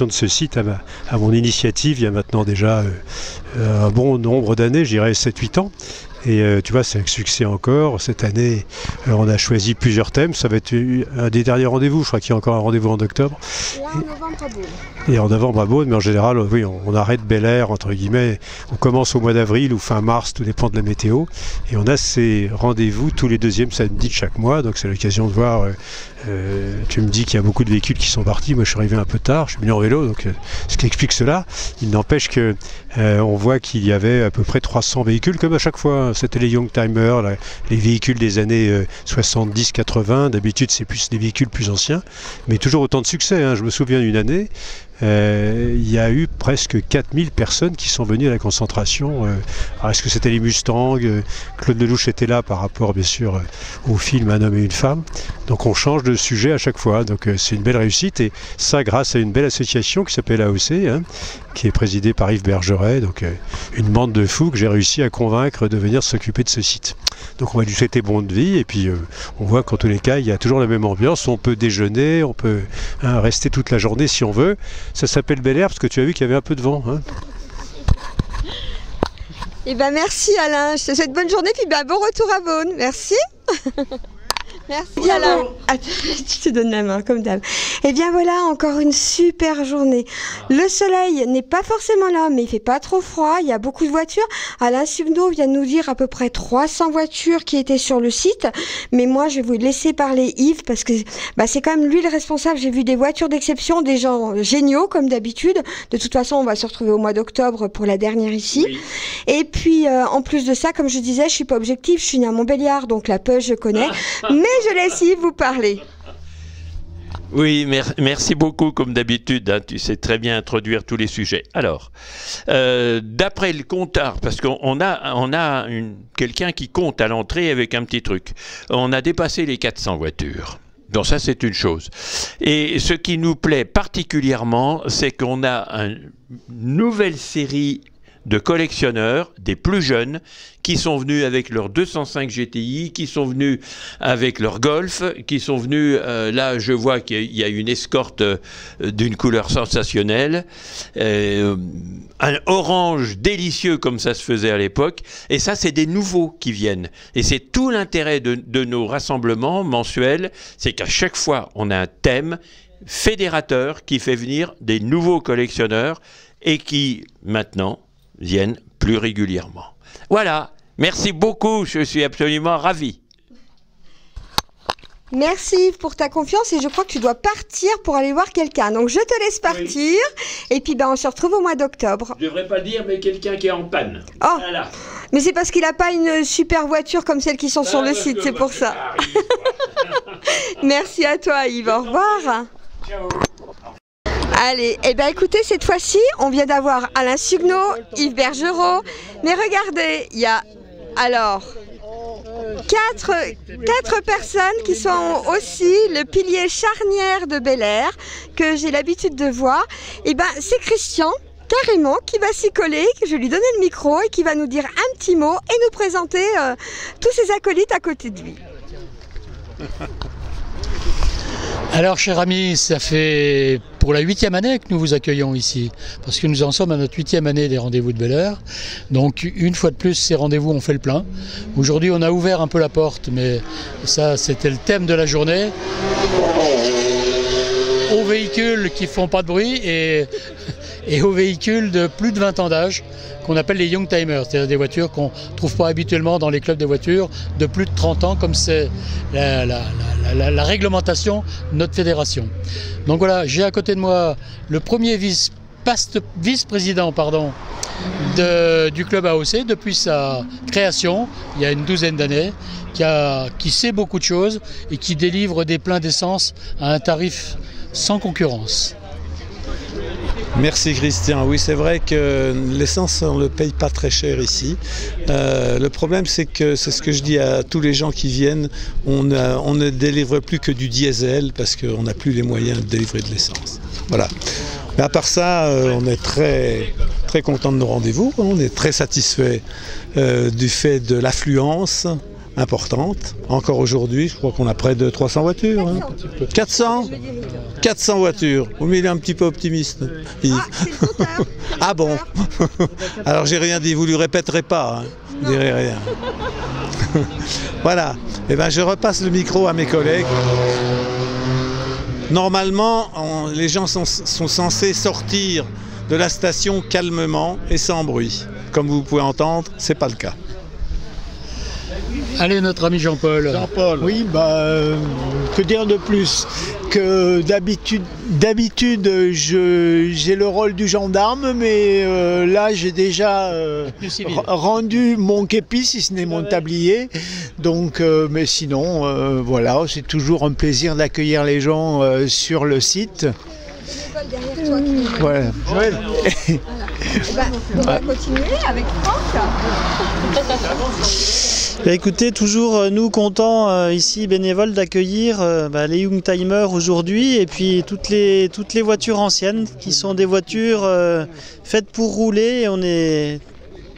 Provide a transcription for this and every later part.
de ce site à mon initiative il y a maintenant déjà un bon nombre d'années, je dirais 7-8 ans. Et tu vois, c'est un succès encore. Cette année, on a choisi plusieurs thèmes. Ça va être un des derniers rendez-vous. Je crois qu'il y a encore un rendez-vous en octobre. Et en novembre à Beaune. Et en novembre à Beaune, mais en général, oui, on arrête Bel-Air, entre guillemets. On commence au mois d'avril ou fin mars, tout dépend de la météo. Et on a ces rendez-vous tous les deuxièmes samedis de chaque mois. Donc c'est l'occasion de voir. Tu me dis qu'il y a beaucoup de véhicules qui sont partis. Moi, je suis arrivé un peu tard. Je suis venu en vélo, donc ce qui explique cela. Il n'empêche que on voit qu'il y avait à peu près 300 véhicules, comme à chaque fois. C'était les Youngtimers, les véhicules des années 70-80. D'habitude, c'est plus des véhicules plus anciens, mais toujours autant de succès. Hein. Je me souviens d'une année, il y a eu presque 4000 personnes qui sont venues à la concentration. Alors est-ce que c'était les Mustangs? Claude Lelouch était là par rapport, bien sûr, au film Un homme et une femme. Donc on change de sujet à chaque fois. Donc c'est une belle réussite, et ça grâce à une belle association qui s'appelle AOC, hein, qui est présidée par Yves Bergeret. Donc une bande de fous que j'ai réussi à convaincre de venir s'occuper de ce site. Donc on va lui souhaiter bonne vie, et puis on voit qu'en tous les cas, il y a toujours la même ambiance. On peut déjeuner, on peut rester toute la journée si on veut. Ça s'appelle Bel-Air parce que tu as vu qu'il y avait un peu de vent. Hein. Eh ben merci Alain, je te souhaite bonne journée, puis bon retour à Beaune. Merci. Merci Alain. Attends, je te donne la main comme d'hab. Et bien voilà, encore une super journée. Le soleil n'est pas forcément là, mais il fait pas trop froid. Il y a beaucoup de voitures. Alain Sugno vient de nous dire à peu près 300 voitures qui étaient sur le site. Mais moi, je vais vous laisser parler Yves parce que c'est quand même lui le responsable. J'ai vu des voitures d'exception, des gens géniaux comme d'habitude. De toute façon, on va se retrouver au mois d'octobre pour la dernière ici. Oui. Et puis, en plus de ça, comme je disais, je suis pas objective. Je suis née à Montbéliard, donc la Peuge, je connais. Mais je laisse Yves vous parler. Oui, merci beaucoup, comme d'habitude, hein, tu sais très bien introduire tous les sujets. Alors, d'après le compteur, parce qu'on a quelqu'un qui compte à l'entrée avec un petit truc, on a dépassé les 400 voitures. Donc ça, c'est une chose. Et ce qui nous plaît particulièrement, c'est qu'on a une nouvelle série de collectionneurs, des plus jeunes, qui sont venus avec leur 205 GTI, qui sont venus avec leur Golf, qui sont venus, là je vois qu'il y a une escorte d'une couleur sensationnelle, un orange délicieux comme ça se faisait à l'époque, et ça c'est des nouveaux qui viennent. Et c'est tout l'intérêt de nos rassemblements mensuels, c'est qu'à chaque fois on a un thème fédérateur qui fait venir des nouveaux collectionneurs et qui maintenant viennent plus régulièrement. Voilà, merci beaucoup, je suis absolument ravi. Merci Yves pour ta confiance, et je crois que tu dois partir pour aller voir quelqu'un. Donc je te laisse partir, oui. Et puis on se retrouve au mois d'octobre. Je ne devrais pas dire, mais quelqu'un qui est en panne. Oh, voilà. Mais c'est parce qu'il n'a pas une super voiture comme celles qui sont sur le site, c'est pour ça. Merci à toi Yves, au revoir. Ciao. Allez, eh bien écoutez, cette fois-ci, on vient d'avoir Alain Sugno, Yves Bergeret, mais regardez, il y a alors quatre personnes qui sont aussi le pilier charnière de Bel-Air, que j'ai l'habitude de voir. Eh bien c'est Christian, carrément, qui va s'y coller, que je vais lui donner le micro et qui va nous dire un petit mot et nous présenter tous ses acolytes à côté de lui. Alors, cher ami, ça fait pour la 8e année que nous vous accueillons ici, parce que nous en sommes à notre 8e année des rendez-vous de Bel-Air. Donc, une fois de plus, ces rendez-vous ont fait le plein. Aujourd'hui, on a ouvert un peu la porte, mais ça, c'était le thème de la journée. Aux véhicules qui font pas de bruit et aux véhicules de plus de 20 ans d'âge, qu'on appelle les Youngtimers, c'est-à-dire des voitures qu'on ne trouve pas habituellement dans les clubs de voitures de plus de 30 ans, comme c'est la réglementation de notre fédération. Donc voilà, j'ai à côté de moi le premier vice-président du club AOC depuis sa création, il y a une 12aine d'années, qui sait beaucoup de choses et qui délivre des pleins d'essence à un tarif sans concurrence. Merci Christian. Oui, c'est vrai que l'essence, on ne le paye pas très cher ici. Le problème, c'est que, c'est ce que je dis à tous les gens qui viennent, on ne délivre plus que du diesel parce qu'on n'a plus les moyens de délivrer de l'essence. Voilà. Mais à part ça, on est très, très content de nos rendez-vous. On est très satisfait du fait de l'affluence. importante. Encore aujourd'hui, je crois qu'on a près de 300 voitures. 400 400 voitures. Vous m'êtes un petit peu optimiste. C'est le compteur. Ah bon. Alors j'ai rien dit, vous lui répéterez pas. Hein. Vous direz rien. Voilà. Eh ben, je repasse le micro à mes collègues. Normalement, les gens sont censés sortir de la station calmement et sans bruit. Comme vous pouvez entendre, c'est pas le cas. Allez, notre ami Jean-Paul. Jean-Paul. Oui, que dire de plus que d'habitude, j'ai le rôle du gendarme, mais là, j'ai déjà rendu mon képi, si ce n'est mon tablier. Donc, mais sinon, voilà, c'est toujours un plaisir d'accueillir les gens sur le site. Voilà. Joël. On va continuer avec Franck. Écoutez, toujours nous contents ici bénévoles d'accueillir les Youngtimers aujourd'hui et puis toutes les voitures anciennes qui sont des voitures faites pour rouler et on est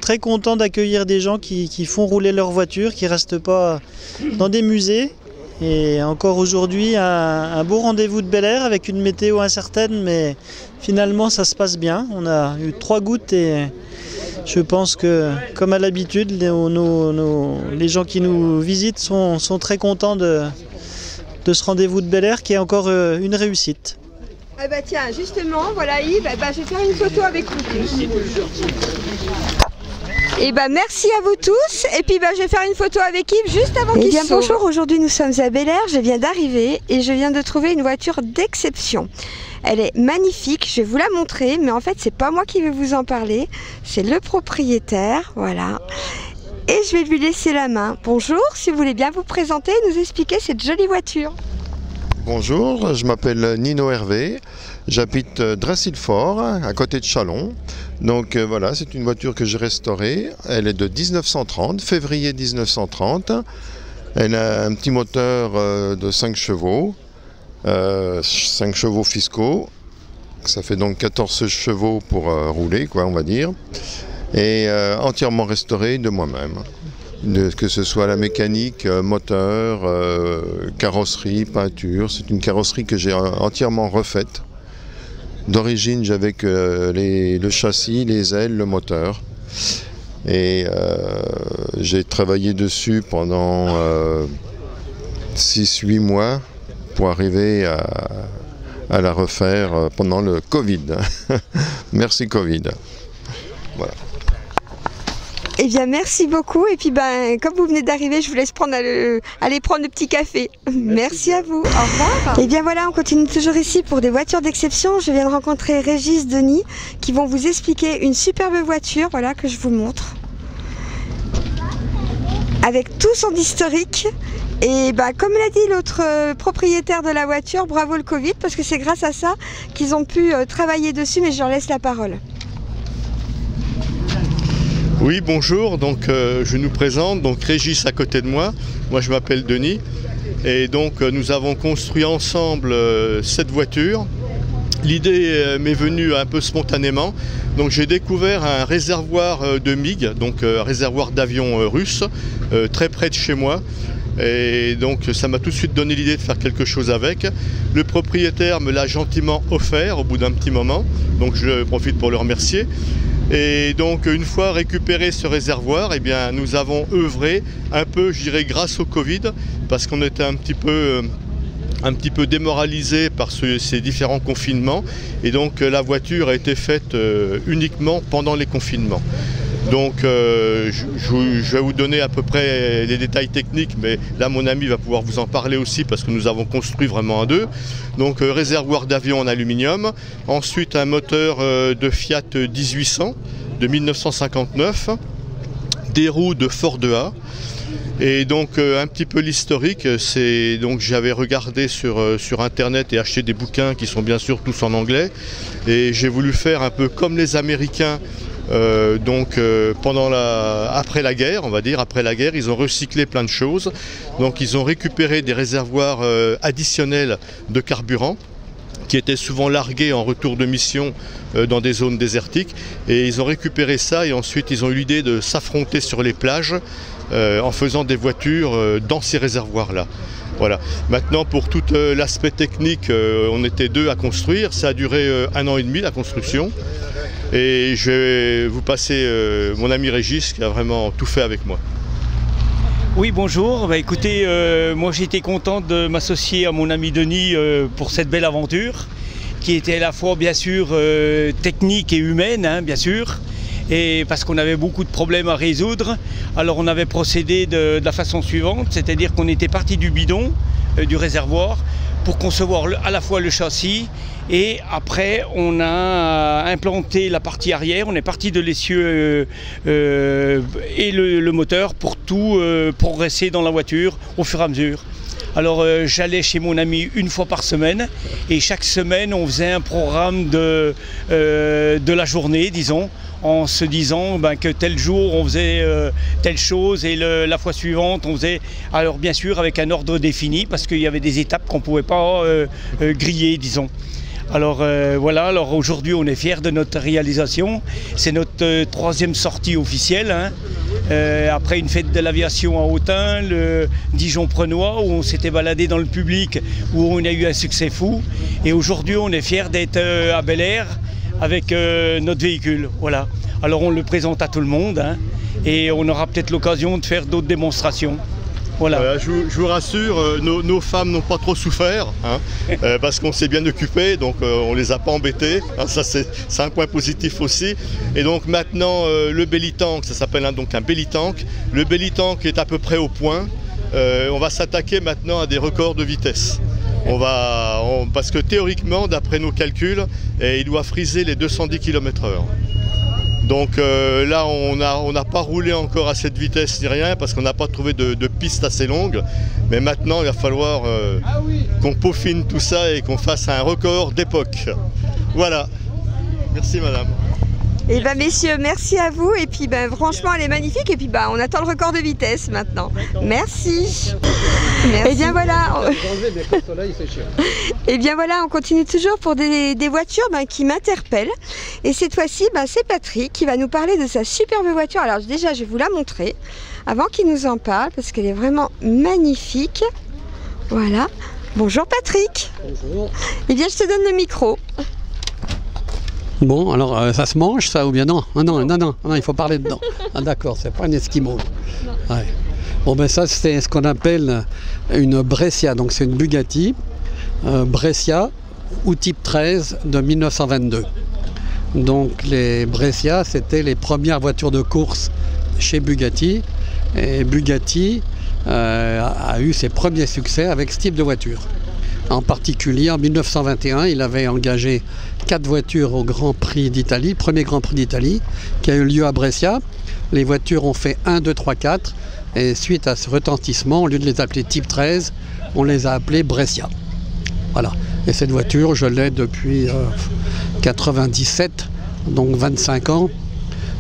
très contents d'accueillir des gens qui font rouler leurs voitures, qui ne restent pas dans des musées. Et encore aujourd'hui, un beau rendez-vous de Bel Air avec une météo incertaine, mais finalement ça se passe bien. On a eu 3 gouttes et je pense que, comme à l'habitude, les gens qui nous visitent sont très contents de ce rendez-vous de Bel Air qui est encore une réussite. Ah bah tiens, justement, voilà Yves, je vais faire une photo avec vous. Et merci à vous tous. Et puis je vais faire une photo avec Yves juste avant qu'il sauve. Bonjour, aujourd'hui nous sommes à Bel Air, je viens d'arriver et je viens de trouver une voiture d'exception. Elle est magnifique, je vais vous la montrer, mais en fait c'est pas moi qui vais vous en parler, c'est le propriétaire, voilà. Et je vais lui laisser la main. Bonjour, si vous voulez bien vous présenter et nous expliquer cette jolie voiture. Bonjour, je m'appelle Nino Hervé, j'habite Dressilfort, à côté de Châlons. Donc voilà, c'est une voiture que j'ai restaurée, elle est de 1930, février 1930. Elle a un petit moteur de 5 chevaux. 5 chevaux fiscaux, ça fait donc 14 chevaux pour rouler, quoi, on va dire, et entièrement restauré de moi-même, que ce soit la mécanique, moteur, carrosserie, peinture. C'est une carrosserie que j'ai entièrement refaite. D'origine, j'avais que le châssis, les ailes, le moteur, et j'ai travaillé dessus pendant 6-8 mois pour arriver à la refaire pendant le Covid. Merci Covid. Voilà. Eh bien, merci beaucoup. Et puis, comme vous venez d'arriver, je vous laisse aller prendre le petit café. Merci à vous. Au revoir. Et bien voilà, on continue toujours ici pour des voitures d'exception. Je viens de rencontrer Régis, Denis, qui vont vous expliquer une superbe voiture, voilà, que je vous montre. Avec tout son historique. Et comme l'a dit l'autre propriétaire de la voiture, bravo le Covid, parce que c'est grâce à ça qu'ils ont pu travailler dessus, mais je leur laisse la parole. Oui, bonjour, donc je nous présente, donc Régis à côté de moi, je m'appelle Denis, et donc nous avons construit ensemble cette voiture. L'idée m'est venue un peu spontanément, donc j'ai découvert un réservoir de MiG, donc un réservoir d'avion russe, très près de chez moi. Et donc ça m'a tout de suite donné l'idée de faire quelque chose avec. Le propriétaire me l'a gentiment offert au bout d'un petit moment, donc je profite pour le remercier. Et donc une fois récupéré ce réservoir, eh bien, nous avons œuvré un peu, je dirais, grâce au Covid, parce qu'on était un petit peu démoralisé par ces différents confinements. Et donc la voiture a été faite uniquement pendant les confinements. Donc je vais vous donner à peu près les détails techniques, mais là mon ami va pouvoir vous en parler aussi parce que nous avons construit vraiment à deux. Donc réservoir d'avion en aluminium, ensuite un moteur de Fiat 1800 de 1959, des roues de Ford A. Et donc un petit peu l'historique, c'est donc j'avais regardé sur internet et acheté des bouquins qui sont bien sûr tous en anglais, et j'ai voulu faire un peu comme les Américains. Après la guerre, on va dire, après la guerre, ils ont recyclé plein de choses. Donc ils ont récupéré des réservoirs additionnels de carburant qui étaient souvent largués en retour de mission dans des zones désertiques. Et ils ont récupéré ça et ensuite ils ont eu l'idée de s'affronter sur les plages en faisant des voitures dans ces réservoirs-là. Voilà. Maintenant, pour tout l'aspect technique, on était 2 à construire. Ça a duré 1 an et demi la construction. Et je vais vous passer mon ami Régis qui a vraiment tout fait avec moi. Oui, bonjour. Écoutez, moi j'ai été content de m'associer à mon ami Denis pour cette belle aventure qui était à la fois bien sûr technique et humaine, hein, bien sûr. Et parce qu'on avait beaucoup de problèmes à résoudre, alors on avait procédé de la façon suivante, c'est-à-dire qu'on était parti du bidon, du réservoir, pour concevoir à la fois le châssis et après on a implanté la partie arrière, on est parti de l'essieu et le moteur pour tout progresser dans la voiture au fur et à mesure. Alors j'allais chez mon ami 1 fois par semaine et chaque semaine on faisait un programme de la journée, disons, en se disant que tel jour on faisait telle chose et la fois suivante on faisait, alors bien sûr avec un ordre défini parce qu'il y avait des étapes qu'on ne pouvait pas griller, disons. Alors voilà, alors aujourd'hui on est fiers de notre réalisation, c'est notre 3e sortie officielle, hein. Après une fête de l'aviation à Autun, le Dijon-Prenois où on s'était baladé dans le public, où on a eu un succès fou et aujourd'hui on est fiers d'être à Bel Air avec notre véhicule, voilà. Alors on le présente à tout le monde, hein, et on aura peut-être l'occasion de faire d'autres démonstrations. Voilà. Je vous rassure, nos femmes n'ont pas trop souffert, hein, parce qu'on s'est bien occupé, donc on les a pas embêtées, hein, ça c'est un point positif aussi. Et donc maintenant le belly tank, ça s'appelle donc un belly tank, le belly tank est à peu près au point, on va s'attaquer maintenant à des records de vitesse. Parce que théoriquement, d'après nos calculs, il doit friser les 210 km/h. Donc là, on n'a pas roulé encore à cette vitesse ni rien, parce qu'on n'a pas trouvé de piste assez longue. Mais maintenant, il va falloir qu'on peaufine tout ça et qu'on fasse un record d'époque. Voilà. Merci madame. Et messieurs, merci à vous. Et puis franchement, elle est magnifique. Et puis on attend le record de vitesse maintenant. Merci. Et bien voilà. Et bien voilà, on continue toujours pour des voitures qui m'interpellent. Et cette fois-ci, c'est Patrick qui va nous parler de sa superbe voiture. Alors déjà, je vais vous la montrer avant qu'il nous en parle parce qu'elle est vraiment magnifique. Voilà. Bonjour Patrick. Bonjour. Eh bien, je te donne le micro. Bon, alors ça se mange ça ou bien non? Non, il faut parler dedans. Ah d'accord, c'est pas un Esquimau. Ouais. Bon ça c'est ce qu'on appelle une Brescia, donc c'est une Bugatti Brescia ou type 13 de 1922. Donc les Brescia c'était les premières voitures de course chez Bugatti et Bugatti a eu ses premiers succès avec ce type de voiture. En particulier, en 1921, il avait engagé 4 voitures au Grand Prix d'Italie, premier Grand Prix d'Italie, qui a eu lieu à Brescia. Les voitures ont fait 1, 2, 3, 4. Et suite à ce retentissement, au lieu de les appeler type 13, on les a appelés Brescia. Voilà. Et cette voiture, je l'ai depuis 97, donc 25 ans.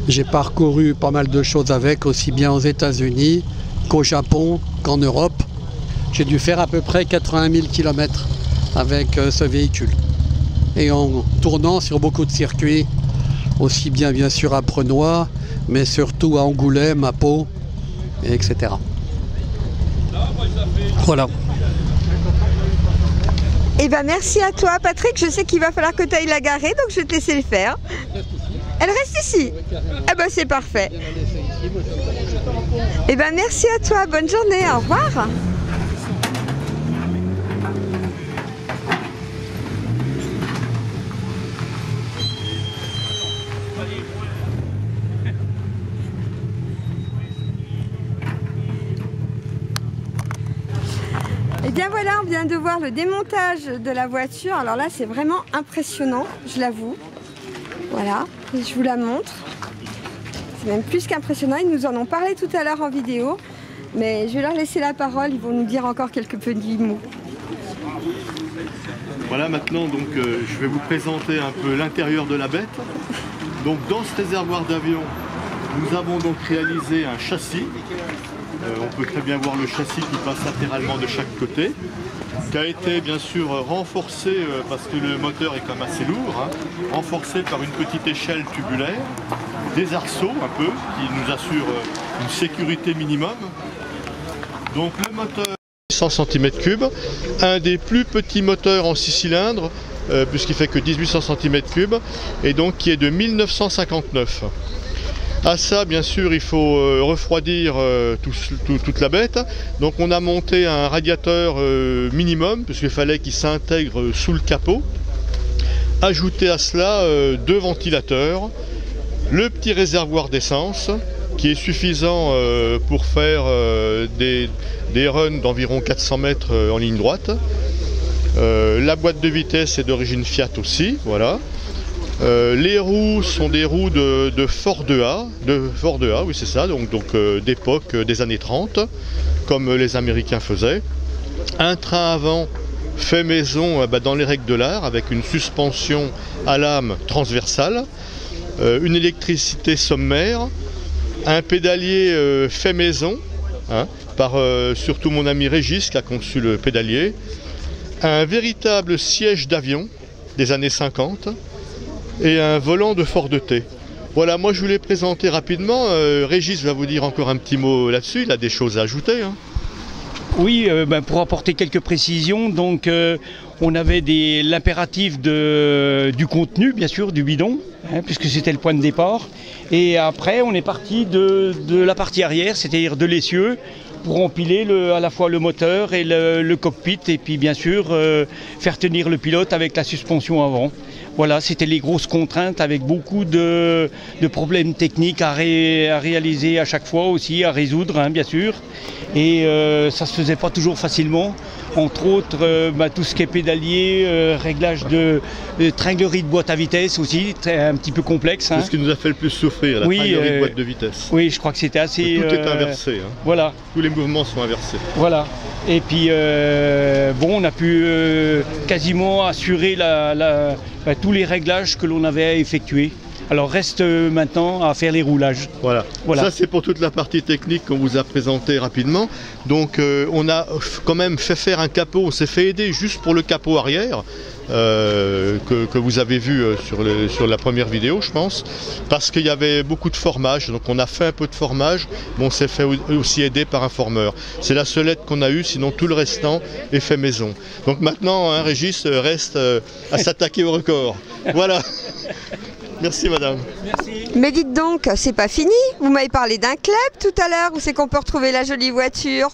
J'ai parcouru pas mal de choses avec, aussi bien aux États-Unis qu'au Japon, qu'en Europe. J'ai dû faire à peu près 80 000 km avec ce véhicule. Et en tournant sur beaucoup de circuits, aussi bien sûr à Prenois, mais surtout à Angoulême, à Pau, etc. Voilà. Eh bien merci à toi Patrick, je sais qu'il va falloir que tu ailles la garer, donc je vais te laisser le faire. Elle reste ici. Eh ben c'est parfait. Eh bien merci à toi, bonne journée, au revoir. Et bien voilà, on vient de voir le démontage de la voiture. Alors là, c'est vraiment impressionnant, je l'avoue. Voilà, et je vous la montre. C'est même plus qu'impressionnant. Ils nous en ont parlé tout à l'heure en vidéo. Mais je vais leur laisser la parole, ils vont nous dire encore quelques petits mots. Voilà, maintenant, donc, je vais vous présenter un peu l'intérieur de la bête. Donc, dans ce réservoir d'avion, nous avons donc réalisé un châssis. On peut très bien voir le châssis qui passe latéralement de chaque côté, qui a été bien sûr renforcé parce que le moteur est quand même assez lourd, hein, renforcé par une petite échelle tubulaire, des arceaux un peu qui nous assurent une sécurité minimum. Donc le moteur 100 cm3, un des plus petits moteurs en 6 cylindres, puisqu'il fait que 1800 cm3, et donc qui est de 1959. À ça, bien sûr, il faut refroidir toute la bête. Donc on a monté un radiateur minimum, puisqu'il fallait qu'il s'intègre sous le capot. Ajouter à cela 2 ventilateurs, le petit réservoir d'essence, qui est suffisant pour faire des runs d'environ 400 mètres en ligne droite. La boîte de vitesse est d'origine Fiat aussi, voilà. Les roues sont des roues de Ford 2A, oui c'est ça, donc d'époque des années 30, comme les Américains faisaient. Un train avant fait maison dans les règles de l'art, avec une suspension à lame transversale, une électricité sommaire, un pédalier fait maison, hein, par surtout mon ami Régis qui a conçu le pédalier, un véritable siège d'avion des années 50, et un volant de Ford T. Voilà, moi je voulais présenter rapidement. Régis va vous dire encore un petit mot là-dessus, il a des choses à ajouter. Hein. Oui, pour apporter quelques précisions, donc on avait l'impératif du contenu, bien sûr, du bidon, hein, puisque c'était le point de départ. Et après, on est parti de la partie arrière, c'est-à-dire de l'essieu, pour empiler à la fois le moteur et le cockpit, et puis bien sûr faire tenir le pilote avec la suspension avant. Voilà, c'était les grosses contraintes avec beaucoup de problèmes techniques à réaliser à chaque fois aussi, à résoudre, hein, bien sûr. Et ça ne se faisait pas toujours facilement. Entre autres, tout ce qui est pédalier, réglage de tringlerie de boîte à vitesse aussi, un petit peu complexe. Hein. C'est ce qui nous a fait le plus souffrir, la tringlerie de boîte de vitesse. Oui, je crois que c'était assez... Tout est inversé. Hein. Voilà. Tous les mouvements sont inversés. Voilà. Et puis, on a pu quasiment assurer tous les réglages que l'on avait à effectuer. Alors reste maintenant à faire les roulages. Voilà. Ça c'est pour toute la partie technique qu'on vous a présentée rapidement. Donc on a quand même fait faire un capot, on s'est fait aider juste pour le capot arrière. Que vous avez vu sur la première vidéo, je pense, parce qu'il y avait beaucoup de formage, donc on a fait un peu de formage, mais on s'est fait aussi aider par un formeur. C'est la seule aide qu'on a eue, sinon tout le restant est fait maison. Donc maintenant, hein, Régis reste à s'attaquer au record. Voilà. Merci madame. Merci. Mais dites donc, c'est pas fini. Vous m'avez parlé d'un club tout à l'heure, où c'est qu'on peut retrouver la jolie voiture?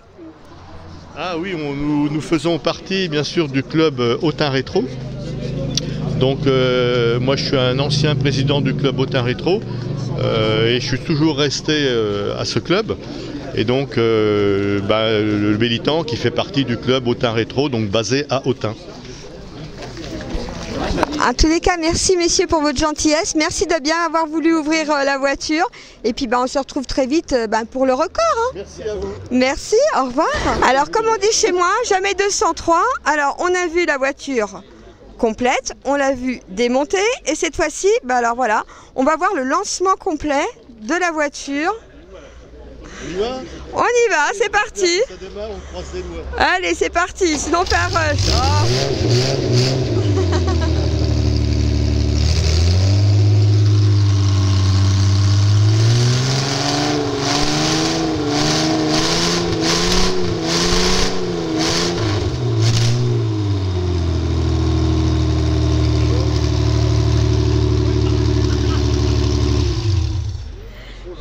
Ah oui, nous faisons partie bien sûr du club Autun Rétro. Donc moi je suis un ancien président du club Autun Rétro et je suis toujours resté à ce club. Et donc le Bélitan qui fait partie du club Autun Rétro, donc basé à Autun. En tous les cas, merci messieurs pour votre gentillesse. Merci de bien avoir voulu ouvrir la voiture. Et puis on se retrouve très vite pour le record. Hein. Merci à vous. Merci, au revoir. Alors comme on dit chez moi, jamais 203. Alors on a vu la voiture complète, on l'a vu démontée. Et cette fois-ci, alors voilà, on va voir le lancement complet de la voiture. On y va ? On y va, c'est parti. Ça démarre, on croise les doigts. Allez, c'est parti, sinon on fait un rush. Oh.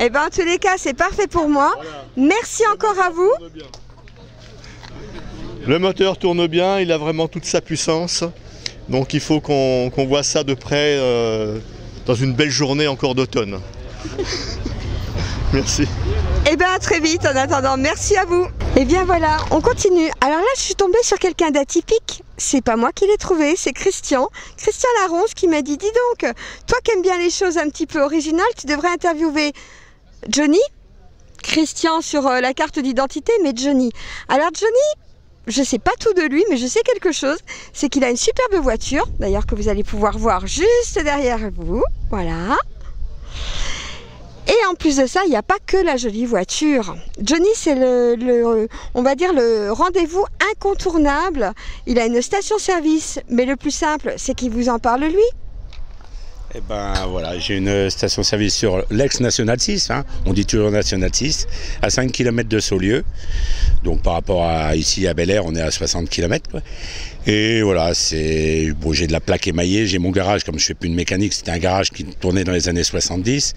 Eh bien, en tous les cas, c'est parfait pour moi. Voilà. Merci encore à vous. Le moteur tourne bien, il a vraiment toute sa puissance. Donc il faut qu'on voit ça de près dans une belle journée encore d'automne. Merci. Eh bien, à très vite en attendant. Merci à vous. Eh bien voilà, on continue. Alors là, je suis tombée sur quelqu'un d'atypique. C'est pas moi qui l'ai trouvé, c'est Christian Laronge qui m'a dit, dis donc, toi qui aimes bien les choses un petit peu originales, tu devrais interviewer Johnny, Christian sur la carte d'identité, mais Johnny. Alors Johnny, je ne sais pas tout de lui, mais je sais quelque chose, c'est qu'il a une superbe voiture, d'ailleurs que vous allez pouvoir voir juste derrière vous, voilà. Et en plus de ça, il n'y a pas que la jolie voiture. Johnny, c'est on va dire le rendez-vous incontournable. Il a une station-service, mais le plus simple, c'est qu'il vous en parle lui. Eh ben voilà, j'ai une station-service sur l'ex-National 6, hein, on dit toujours National 6, à 5 km de Saulieu. Donc par rapport à ici à Bel Air, on est à 60 km. Quoi. Et voilà, bon, j'ai de la plaque émaillée, j'ai mon garage, comme je ne fais plus de mécanique, c'était un garage qui tournait dans les années 70.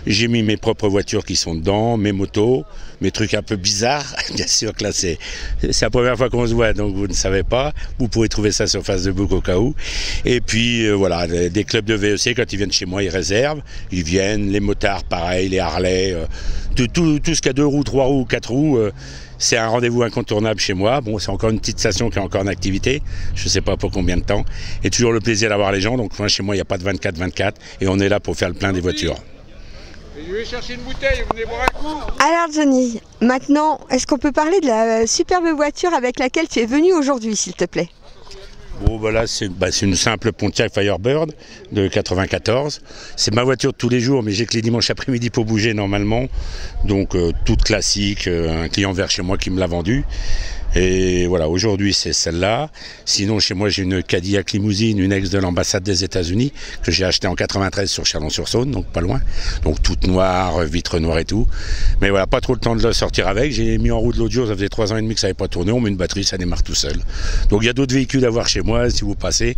J'ai mis mes propres voitures qui sont dedans, mes motos, mes trucs un peu bizarres. Bien sûr que là, c'est la première fois qu'on se voit, donc vous ne savez pas. Vous pourrez trouver ça sur Facebook au cas où. Et puis voilà, des clubs de VEC, quand ils viennent chez moi, ils réservent. Ils viennent, les motards, pareil, les Harley, tout ce qui a 2 roues, 3 roues, 4 roues. C'est un rendez-vous incontournable chez moi. Bon, c'est encore une petite station qui est encore en activité. Je ne sais pas pour combien de temps. Et toujours le plaisir d'avoir les gens. Donc moi, chez moi, il n'y a pas de 24-24. Et on est là pour faire le plein des voitures. Je vais chercher une bouteille, vous venez boire un coup. Alors Johnny, maintenant, est-ce qu'on peut parler de la superbe voiture avec laquelle tu es venu aujourd'hui, s'il te plaît? Bon, voilà, c'est une simple Pontiac Firebird de 94. C'est ma voiture de tous les jours, mais j'ai que les dimanches après-midi pour bouger normalement. Donc, toute classique, un client vert chez moi qui me l'a vendue. Et voilà, aujourd'hui c'est celle-là. Sinon chez moi j'ai une Cadillac limousine, une ex de l'ambassade des États-Unis que j'ai achetée en 93 sur Chalon-sur-Saône, donc pas loin. Donc toute noire, vitre noire et tout. Mais voilà, pas trop le temps de la sortir avec. J'ai mis en route l'autre jour, ça faisait 3 ans et demi que ça n'avait pas tourné. On met une batterie, ça démarre tout seul. Donc il y a d'autres véhicules à voir chez moi. Si vous passez,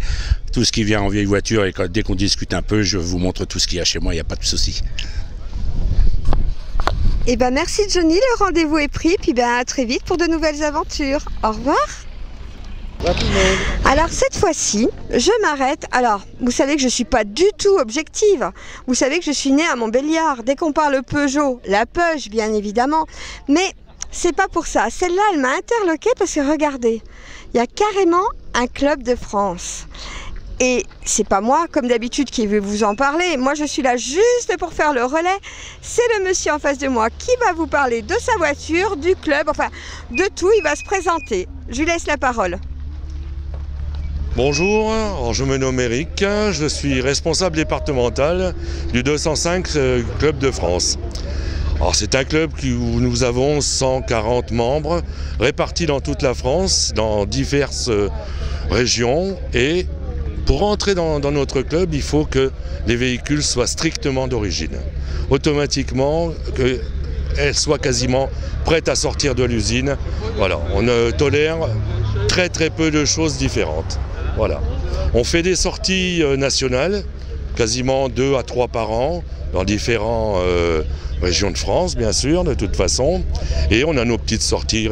tout ce qui vient en vieille voiture et dès qu'on discute un peu, je vous montre tout ce qu'il y a chez moi, il n'y a pas de souci. Eh ben merci Johnny, le rendez-vous est pris, puis ben à très vite pour de nouvelles aventures. Au revoir. Alors cette fois-ci, je m'arrête. Alors, vous savez que je ne suis pas du tout objective. Vous savez que je suis née à Montbéliard. Dès qu'on parle Peugeot, la Peuge bien évidemment. Mais c'est pas pour ça. Celle-là, elle m'a interloquée parce que regardez, il y a carrément un club de France. Et c'est pas moi, comme d'habitude, qui vais vous en parler. Moi, je suis là juste pour faire le relais. C'est le monsieur en face de moi qui va vous parler de sa voiture, du club, enfin, de tout. Il va se présenter. Je lui laisse la parole. Bonjour, alors je me nomme Eric. Je suis responsable départemental du 205 Club de France. Alors c'est un club où nous avons 140 membres répartis dans toute la France, dans diverses régions. Et pour entrer dans notre club, il faut que les véhicules soient strictement d'origine. Automatiquement, qu'elles soient quasiment prêtes à sortir de l'usine. Voilà, on tolère très peu de choses différentes. Voilà. On fait des sorties nationales, quasiment 2 à 3 par an, dans différentes régions de France, bien sûr, de toute façon. Et on a nos petites sorties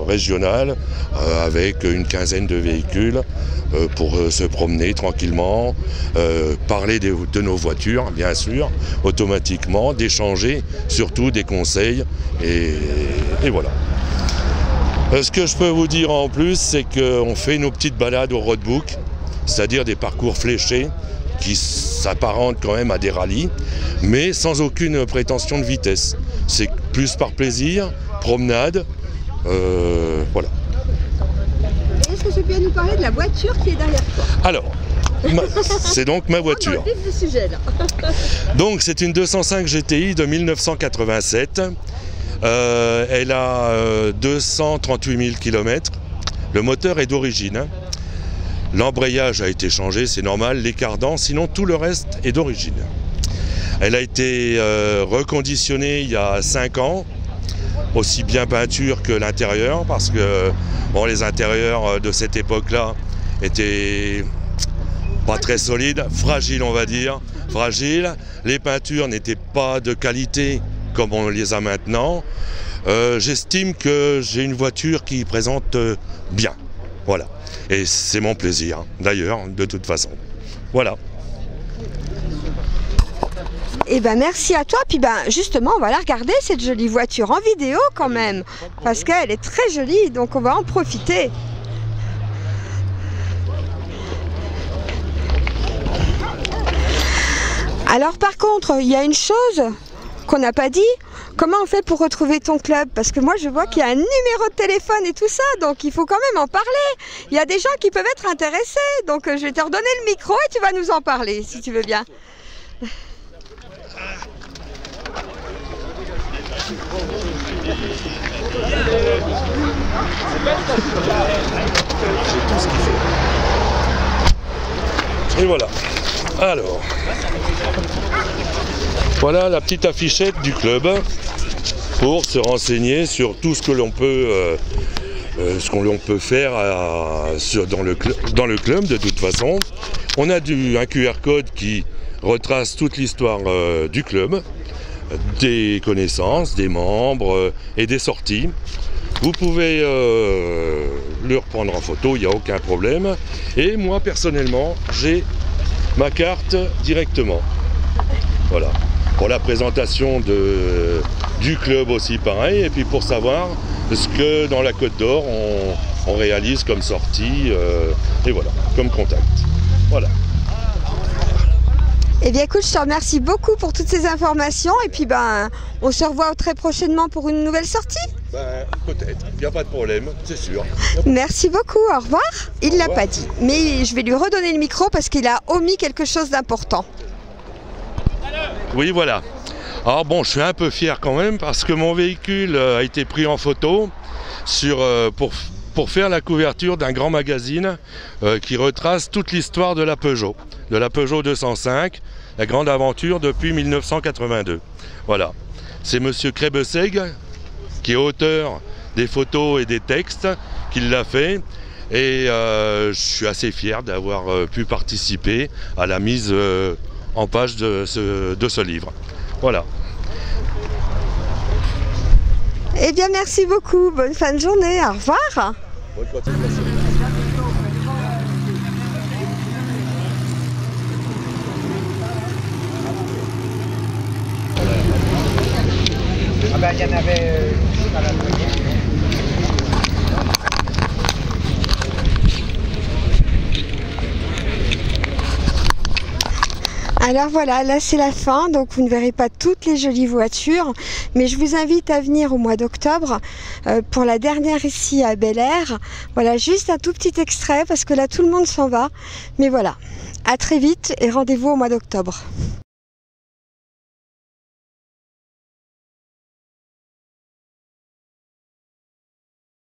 régionales avec une quinzaine de véhicules pour se promener tranquillement, parler de nos voitures, bien sûr, automatiquement, d'échanger surtout des conseils. Et voilà. Ce que je peux vous dire en plus, c'est qu'on fait nos petites balades au roadbook, c'est-à-dire des parcours fléchés qui s'apparentent quand même à des rallyes, mais sans aucune prétention de vitesse. C'est plus par plaisir, promenade, voilà. Est-ce que tu peux nous parler de la voiture qui est derrière toi? Alors, c'est donc ma voiture. On est dans le vif du sujet, là. Donc c'est une 205 GTI de 1987. Elle a 238 000 km. Le moteur est d'origine. L'embrayage a été changé, c'est normal, les cardans, sinon tout le reste est d'origine. Elle a été reconditionnée il y a 5 ans, aussi bien peinture que l'intérieur, parce que bon, les intérieurs de cette époque-là étaient pas très solides, fragiles on va dire, fragiles. Les peintures n'étaient pas de qualité comme on les a maintenant. J'estime que j'ai une voiture qui présente bien, voilà. Et c'est mon plaisir, d'ailleurs, de toute façon. Voilà. Eh ben merci à toi, puis ben justement on va la regarder cette jolie voiture en vidéo quand même, parce qu'elle est très jolie, donc on va en profiter. Alors par contre, il y a une chose qu'on n'a pas dit, comment on fait pour retrouver ton club? Parce que moi je vois qu'il y a un numéro de téléphone et tout ça, donc il faut quand même en parler. Il y a des gens qui peuvent être intéressés, donc je vais te redonner le micro et tu vas nous en parler si tu veux bien. Et voilà. Alors, voilà la petite affichette du club pour se renseigner sur tout ce que l'on peut, faire dans le club de toute façon. On a un QR code qui retrace toute l'histoire du club, des connaissances, des membres et des sorties. Vous pouvez le reprendre en photo, il n'y a aucun problème. Et moi personnellement, j'ai ma carte directement. Voilà. Pour la présentation du club aussi pareil, et puis pour savoir ce que dans la Côte d'Or on réalise comme sortie, et voilà, comme contact. Voilà. Eh bien écoute, je te remercie beaucoup pour toutes ces informations, et puis on se revoit très prochainement pour une nouvelle sortie. Peut-être, il n'y a pas de problème, c'est sûr. Merci beaucoup, au revoir. Il ne l'a pas dit, mais je vais lui redonner le micro parce qu'il a omis quelque chose d'important. Oui, voilà. Alors bon, je suis un peu fier quand même parce que mon véhicule a été pris en photo pour faire la couverture d'un grand magazine qui retrace toute l'histoire de la Peugeot 205, la grande aventure depuis 1982. Voilà. C'est monsieur Krebeseg, qui est auteur des photos et des textes, qui l'a fait. Et je suis assez fier d'avoir pu participer à la mise en page de ce livre. Voilà. Eh bien, merci beaucoup. Bonne fin de journée. Au revoir. Bonne continuation. Il y en avait à la Alors voilà, là c'est la fin, donc vous ne verrez pas toutes les jolies voitures, mais je vous invite à venir au mois d'octobre pour la dernière ici à Bel-Air. Voilà, juste un tout petit extrait parce que là tout le monde s'en va. Mais voilà, à très vite et rendez-vous au mois d'octobre.